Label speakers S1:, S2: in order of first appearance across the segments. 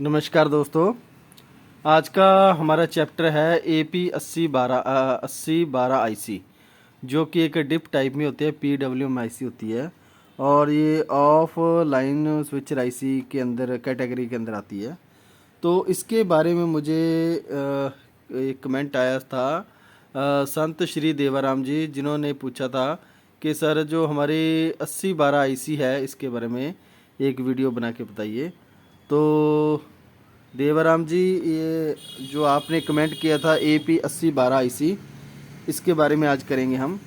S1: नमस्कार दोस्तों। आज का हमारा चैप्टर है AP 8012 जो कि एक डिप टाइप में होती है, PWM IC होती है और ये ऑफ लाइन स्विचर IC के अंदर कैटेगरी के अंदर आती है। तो इसके बारे में मुझे एक कमेंट आया था संत श्री देवाराम जी, जिन्होंने पूछा था कि सर जो हमारी 8012 IC है इसके बारे में एक वीडियो बना के बताइए। तो देवाराम जी, ये जो आपने कमेंट किया था AP 8012 IC, इसके बारे में आज करेंगे हम।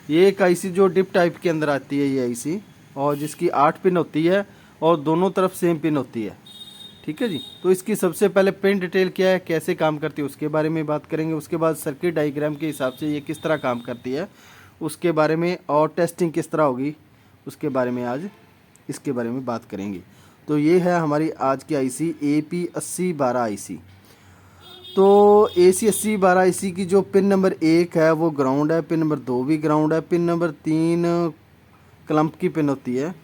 S1: ये एक IC जो डिप टाइप के अंदर आती है ये IC, और जिसकी 8 पिन होती है और दोनों तरफ सेम पिन होती है। ठीक है जी। तो इसकी सबसे पहले पिन डिटेल क्या है, कैसे काम करती है, उसके बारे में बात करेंगे। उसके बाद सर्किट डायग्राम के हिसाब से ये किस तरह काम करती है उसके बारे में, और टेस्टिंग किस तरह होगी उसके बारे में आज इसके बारे में बात करेंगे। तो ये है हमारी आज की IC AP 8012 IC। तो AC 8012 IC की जो पिन नंबर 1 है वो ग्राउंड है, पिन नंबर 2 भी ग्राउंड है, पिन नंबर 3 क्लम्प की पिन होती है,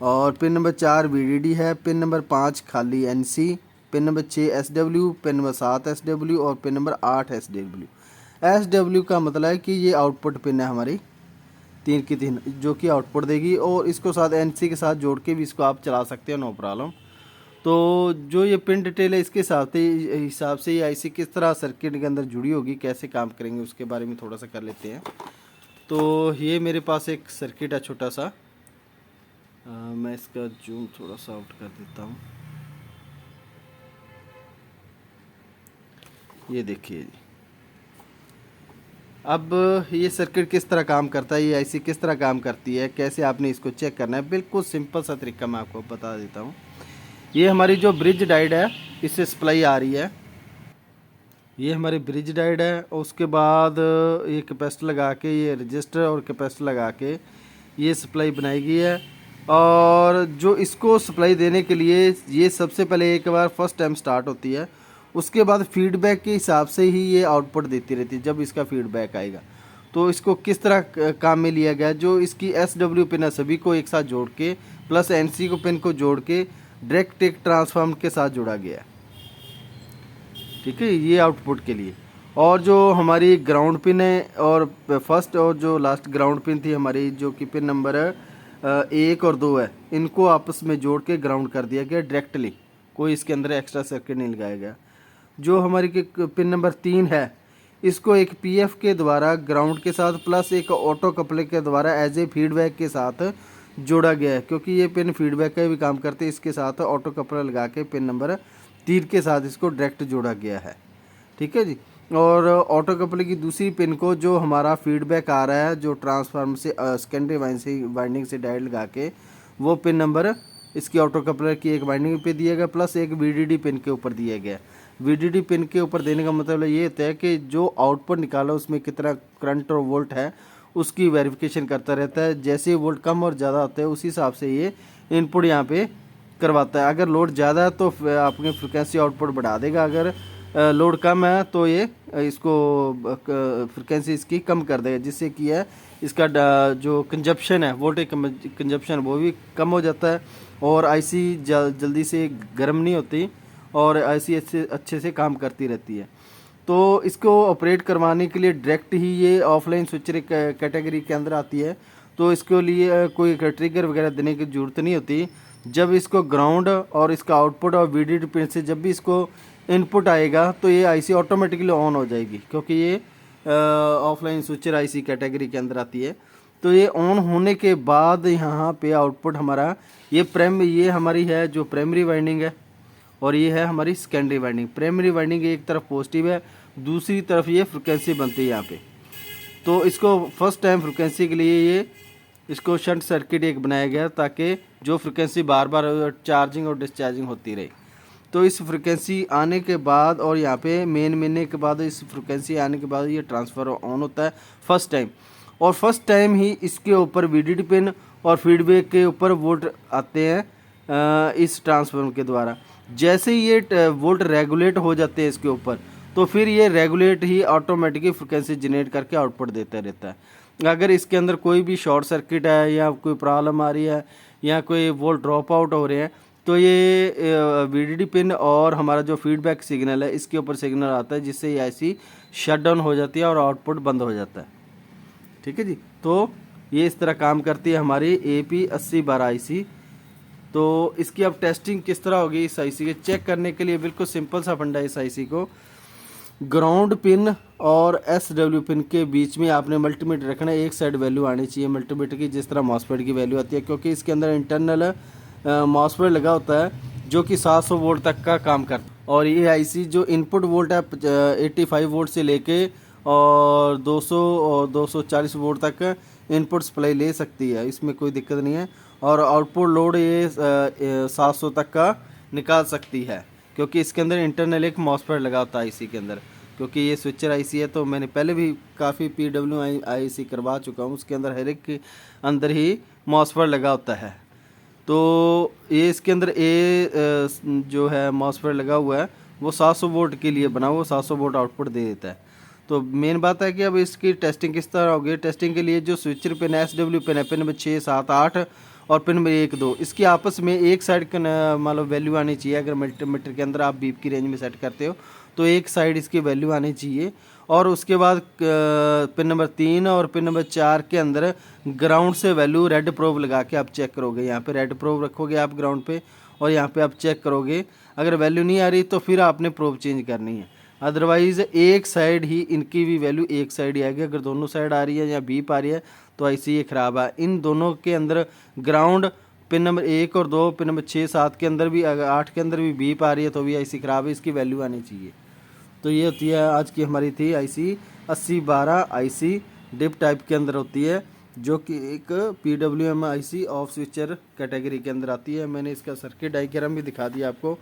S1: और पिन नंबर 4 VDD है, पिन नंबर 5 खाली NC, pin number 6 SW, pin number 7 SW और पिन नंबर 8 SW। SW का मतलब है कि ये आउटपुट पिन है हमारी 3 की 3 जो कि आउटपुट देगी, और इसको साथ NC के साथ जोड़ के भी इसको आप चला सकते हो, नो प्रॉब्लम। तो जो ये पिन डिटेल है इसके हिसाब से ये IC किस तरह सर्किट के अंदर जुड़ी होगी, कैसे काम करेंगे उसके बारे में थोड़ा सा कर लेते हैं। तो ये मेरे पास एक सर्किट है छोटा सा, मैं इसका जूम थोड़ा सा आउट कर देता हूँ। ये देखिए जी, अब ये सर्किट किस तरह काम करता है, ये IC किस तरह काम करती है, कैसे आपने इसको चेक करना है, बिल्कुल सिंपल सा तरीका मैं आपको बता देता हूँ। ये हमारी जो ब्रिज डायोड है इससे सप्लाई आ रही है, ये हमारी ब्रिज डायोड है। और उसके बाद ये कैपेसिटर लगा के, ये रजिस्टर और कैपेसिटर लगा के ये सप्लाई बनाई गई है। और जो इसको सप्लाई देने के लिए ये सबसे पहले एक बार फर्स्ट टाइम स्टार्ट होती है, उसके बाद फीडबैक के हिसाब से ही ये आउटपुट देती रहती है। जब इसका फीडबैक आएगा तो इसको किस तरह काम में लिया गया, जो इसकी SW पिन है सभी को एक साथ जोड़ के प्लस NC को पिन को जोड़ के डायरेक्ट एक ट्रांसफार्म के साथ जोड़ा गया है। ठीक है, ये आउटपुट के लिए। और जो हमारी ग्राउंड पिन है और फर्स्ट और जो लास्ट ग्राउंड पिन थी हमारी, जो कि पिन नंबर 1 और 2 है, इनको आपस में जोड़ के ग्राउंड कर दिया गया डायरेक्टली, कोई इसके अंदर एक्स्ट्रा सर्किट नहीं लगाया गया। जो हमारी पिन नंबर 3 है, इसको एक PF के द्वारा ग्राउंड के साथ प्लस एक ऑटो कपलर के द्वारा एज ए फीडबैक के साथ जोड़ा गया है, क्योंकि ये पिन फीडबैक का भी काम करते हैं। इसके साथ ऑटो कपलर लगा के पिन नंबर 3 के साथ इसको डायरेक्ट जोड़ा गया है। ठीक है जी। और ऑटो कपलर की दूसरी पिन को जो हमारा फीडबैक आ रहा है, जो ट्रांसफार्म से सेकेंडरी वाइंडिंग से डायोड लगा के, वो पिन नंबर इसकी ऑटो कपलर की एक वाइंडिंग पे दिया गया, प्लस एक VDD पिन के ऊपर दिया गया। VDD पिन के ऊपर देने का मतलब ये होता है कि जो आउटपुट निकाला उसमें कितना करंट और वोल्ट है उसकी वेरिफिकेशन करता रहता है। जैसे वोल्ट कम और ज़्यादा होता है उसी हिसाब से ये इनपुट यहाँ पे करवाता है। अगर लोड ज़्यादा है तो आपने फ्रिक्वेंसी आउटपुट बढ़ा देगा, अगर लोड कम है तो ये इसको फ्रिक्वेंसी इसकी कम कर देगा, जिससे कि है इसका जो कंजप्शन है, वोल्टेज कंजप्शन, वो भी कम हो जाता है और IC जल्दी से गर्म नहीं होती और IC अच्छे से काम करती रहती है। तो इसको ऑपरेट करवाने के लिए डायरेक्ट ही ये ऑफलाइन स्विचर कैटेगरी के अंदर आती है, तो इसके लिए कोई ट्रिगर वगैरह देने की ज़रूरत नहीं होती। जब इसको ग्राउंड और इसका आउटपुट और VDD पिन से जब भी इसको इनपुट आएगा तो ये IC ऑटोमेटिकली ऑन हो जाएगी, क्योंकि ये ऑफलाइन स्विचर IC कैटेगरी के अंदर आती है। तो ये ऑन होने के बाद यहाँ पे आउटपुट हमारा ये हमारी है जो प्राइमरी वाइंडिंग है, और ये है हमारी सेकेंडरी वाइंडिंग। प्राइमरी वाइंडिंग एक तरफ पॉजिटिव है, दूसरी तरफ ये फ्रिक्वेंसी बनती है यहाँ पे। तो इसको फर्स्ट टाइम फ्रिक्वेंसी के लिए ये इसको शंट सर्किट एक बनाया गया, ताकि जो फ्रिक्वेंसी बार बार चार्जिंग और डिस्चार्जिंग होती रहे। तो इस फ्रिक्वेंसी आने के बाद और यहाँ पे मेन मिलने के बाद, इस फ्रिक्वेंसी आने के बाद ये ट्रांसफ़र ऑन होता है फर्स्ट टाइम, और फर्स्ट टाइम ही इसके ऊपर VDD पिन और फीडबैक के ऊपर वोल्ट आते हैं इस ट्रांसफार्मर के द्वारा। जैसे ही ये वोल्ट रेगुलेट हो जाते हैं इसके ऊपर, तो फिर ये रेगुलेट ही ऑटोमेटिकली फ्रिक्वेंसी जनरेट करके आउटपुट देता रहता है। अगर इसके अंदर कोई भी शॉर्ट सर्किट है या कोई प्रॉब्लम आ रही है या कोई वोल्ट ड्रॉप आउट हो रहे हैं, तो ये VDD पिन और हमारा जो फीडबैक सिग्नल है इसके ऊपर सिग्नल आता है, जिससे ये IC शट डाउन हो जाती है और आउटपुट बंद हो जाता है। ठीक है जी, तो ये इस तरह काम करती है हमारी AP8012 IC। तो इसकी अब टेस्टिंग किस तरह होगी इस IC के चेक करने के लिए बिल्कुल सिंपल सा फंडा है। इस IC को ग्राउंड पिन और SW पिन के बीच में आपने मल्टीमीटर रखना है। एक साइड वैल्यू आनी चाहिए मल्टीमीटर की, जिस तरह मॉसफेट की वैल्यू आती है, क्योंकि इसके अंदर इंटरनल मॉसफेट लगा होता है जो कि 700 वोल्ट तक का काम करता है। और ये IC जो इनपुट वोल्ट है 85 वोल्ट से लेके और 200 और 240 वोल्ट तक इनपुट सप्लाई ले सकती है, इसमें कोई दिक्कत नहीं है। और आउटपुट लोड ये 700 तक का निकाल सकती है, क्योंकि इसके अंदर इंटरनल एक मॉसफेट लगा होता है IC के अंदर। क्योंकि ये स्विचर IC है, तो मैंने पहले भी काफ़ी PWM IC करवा चुका हूँ, उसके अंदर हर एक के अंदर ही मॉसफेट लगा होता है। तो ये इसके अंदर जो है मॉसफेट लगा हुआ है वो 700 वोल्ट के लिए बना हुआ, 700 वोल्ट आउटपुट दे देता है। तो मेन बात है कि अब इसकी टेस्टिंग किस तरह होगी। टेस्टिंग के लिए जो स्विचर पिन है SW पिन है, पिन नंबर 6, 7, 8 और पिन नंबर 1, 2, इसकी आपस में एक साइड मान लो वैल्यू आनी चाहिए। अगर मल्टीमीटर के अंदर आप बीप की रेंज में सेट करते हो तो एक साइड इसकी वैल्यू आनी चाहिए। और उसके बाद पिन नंबर 3 और पिन नंबर 4 के अंदर ग्राउंड से वैल्यू रेड प्रोब लगा के आप चेक करोगे। यहाँ पे रेड प्रोब रखोगे आप ग्राउंड पे और यहाँ पे आप चेक करोगे। अगर वैल्यू नहीं आ रही तो फिर आपने प्रोब चेंज करनी है, अदरवाइज़ एक साइड ही इनकी भी वैल्यू एक साइड ही आएगी। अगर दोनों साइड आ रही है या बीप आ रही है तो IC ये ख़राब है। इन दोनों के अंदर ग्राउंड पिन नंबर 1 और 2, पिन नंबर 6, 7 के अंदर भी, अगर 8 के अंदर भी बीप आ रही है तो भी IC ख़राब है, इसकी वैल्यू आनी चाहिए। तो ये होती है आज की हमारी थी IC 8012 IC डिप टाइप के अंदर होती है, जो कि एक PWM IC of switcher category के अंदर आती है। मैंने इसका सर्किट डायग्राम भी दिखा दिया आपको,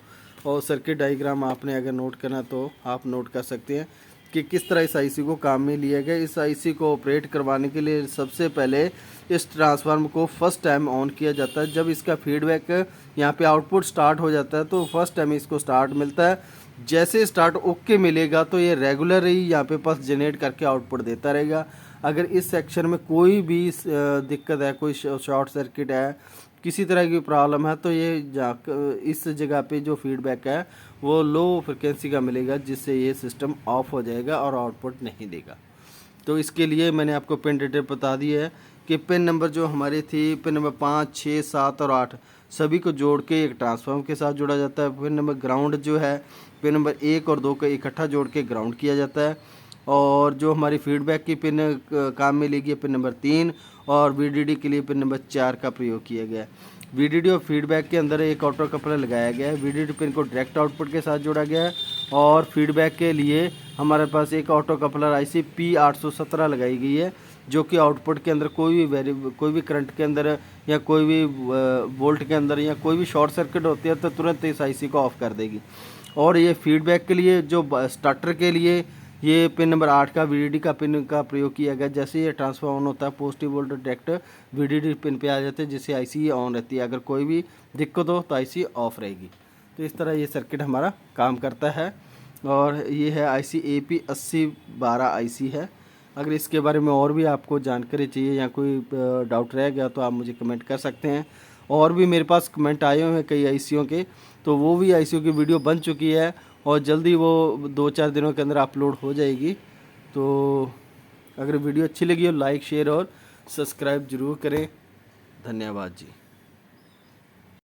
S1: और सर्किट डायग्राम आपने अगर नोट करना तो आप नोट कर सकते हैं कि किस तरह इस IC को काम में लिया गया। इस IC को ऑपरेट करवाने के लिए सबसे पहले इस ट्रांसफार्मर को फर्स्ट टाइम ऑन किया जाता है। जब इसका फीडबैक यहाँ पे आउटपुट स्टार्ट हो जाता है तो फर्स्ट टाइम इसको स्टार्ट मिलता है। जैसे स्टार्ट ओके मिलेगा तो ये रेगुलर ही यहाँ पे पल्स जनरेट करके आउटपुट देता रहेगा। अगर इस सेक्शन में कोई भी दिक्कत है, कोई शॉर्ट सर्किट है, किसी तरह की प्रॉब्लम है, तो ये इस जगह पे जो फीडबैक है वो लो फ्रिक्वेंसी का मिलेगा, जिससे ये सिस्टम ऑफ हो जाएगा और आउटपुट नहीं देगा। तो इसके लिए मैंने आपको पिन डिटेल बता दी है कि पिन नंबर जो हमारी थी, पिन नंबर 5, 6, 7 और 8 सभी को जोड़ के एक ट्रांसफार्मर के साथ जोड़ा जाता है। पिन नंबर ग्राउंड जो है पिन नंबर 1 और 2 को इकट्ठा जोड़ के ग्राउंड किया जाता है। और जो हमारी फीडबैक की पिन काम में लेगी पिन नंबर 3 और VDD के लिए पिन नंबर 4 का प्रयोग किया गया है। VDD और फीडबैक के अंदर एक ऑटो कपलर लगाया गया है। VDD पिन को डायरेक्ट आउटपुट के साथ जोड़ा गया है और फीडबैक के लिए हमारे पास एक ऑटो कपलर IC P817 लगाई गई है, जो कि आउटपुट के अंदर कोई भी करंट के अंदर या कोई भी वोल्ट के अंदर या कोई भी शॉर्ट सर्किट होती है तो तुरंत इस IC को ऑफ कर देगी। और ये फीडबैक के लिए जो स्टार्टर के लिए ये पिन नंबर 8 का VDD का पिन का प्रयोग किया गया। जैसे ये ट्रांसफर ऑन होता है positive volt direct VDD pin पे आ जाते हैं, जिससे IC ऑन रहती है। अगर कोई भी दिक्कत हो तो IC ऑफ रहेगी। तो इस तरह ये सर्किट हमारा काम करता है। और ये है IC AP8012 IC है। अगर इसके बारे में और भी आपको जानकारी चाहिए या कोई डाउट रह गया तो आप मुझे कमेंट कर सकते हैं। और भी मेरे पास कमेंट आए हुए हैं कई ICओं के, तो वो भी ICओ की वीडियो बन चुकी है और जल्दी वो 2-4 दिनों के अंदर अपलोड हो जाएगी। तो अगर वीडियो अच्छी लगी हो लाइक, शेयर और सब्सक्राइब ज़रूर करें। धन्यवाद जी।